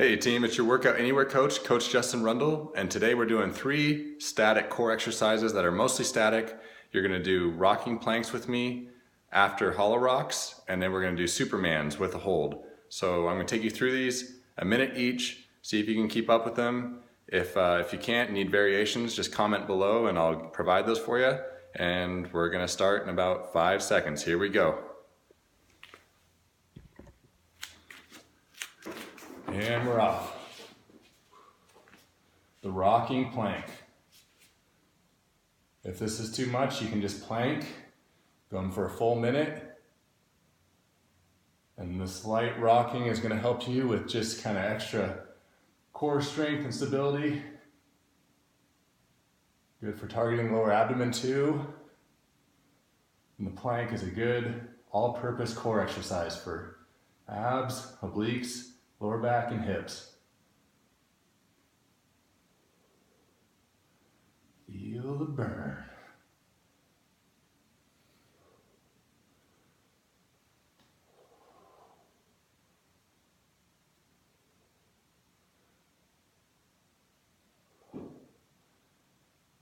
Hey team, it's your Workout Anywhere coach, Coach Justin Rundle, and today we're doing 3 static core exercises that are mostly static. You're gonna do rocking planks with me after hollow rocks, and then we're gonna do Supermans with a hold. So I'm gonna take you through these, a minute each, see if you can keep up with them. If you can't, need variations, just comment below and I'll provide those for you. And we're gonna start in about 5 seconds. Here we go. And we're off. The rocking plank. If this is too much, you can just plank, going for a full minute. And this light rocking is going to help you with just kind of extra core strength and stability. Good for targeting lower abdomen too. And the plank is a good all-purpose core exercise for abs, obliques, lower back and hips. Feel the burn.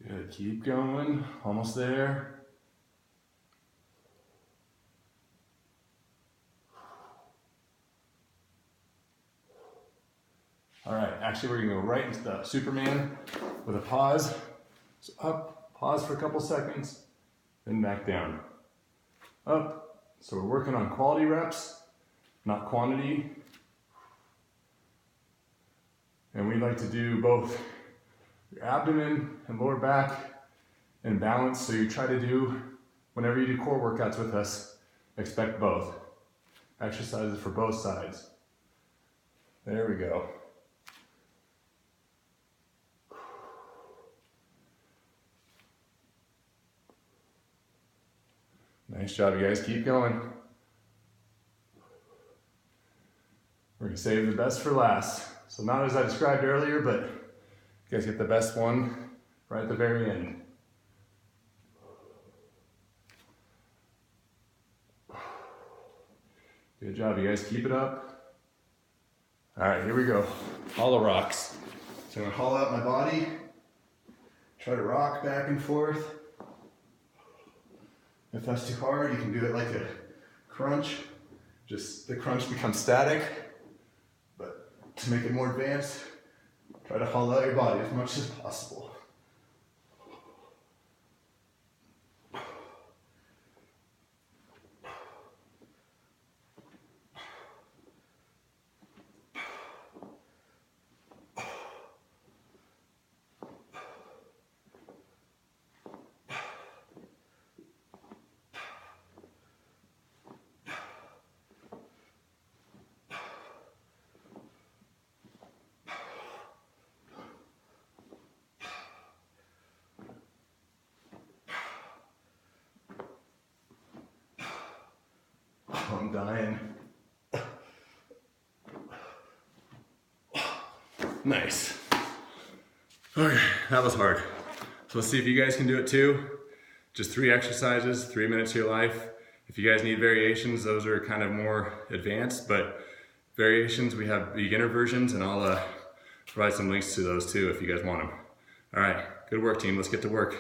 Good, keep going, almost there. All right, actually we're gonna go right into the Superman with a pause. So up, pause for a couple seconds, then back down. Up, so we're working on quality reps, not quantity. And we like to do both your abdomen and lower back in balance, so you try to do, whenever you do core workouts with us, expect both. Exercises for both sides. There we go. Nice job, you guys. Keep going. We're gonna save the best for last. So not as I described earlier, but you guys get the best one right at the very end. Good job, you guys. Keep it up. All right, here we go. Hollow rocks. So I'm gonna hollow out my body. Try to rock back and forth. If that's too hard, you can do it like a crunch. Just the crunch becomes static, but to make it more advanced, try to hollow out your body as much as possible. I'm dying. Nice. Okay, that was hard. So let's see if you guys can do it too. Just 3 exercises, 3 minutes of your life. If you guys need variations, those are kind of more advanced, but variations, we have beginner versions, and I'll provide some links to those too if you guys want them. All right, good work team, let's get to work.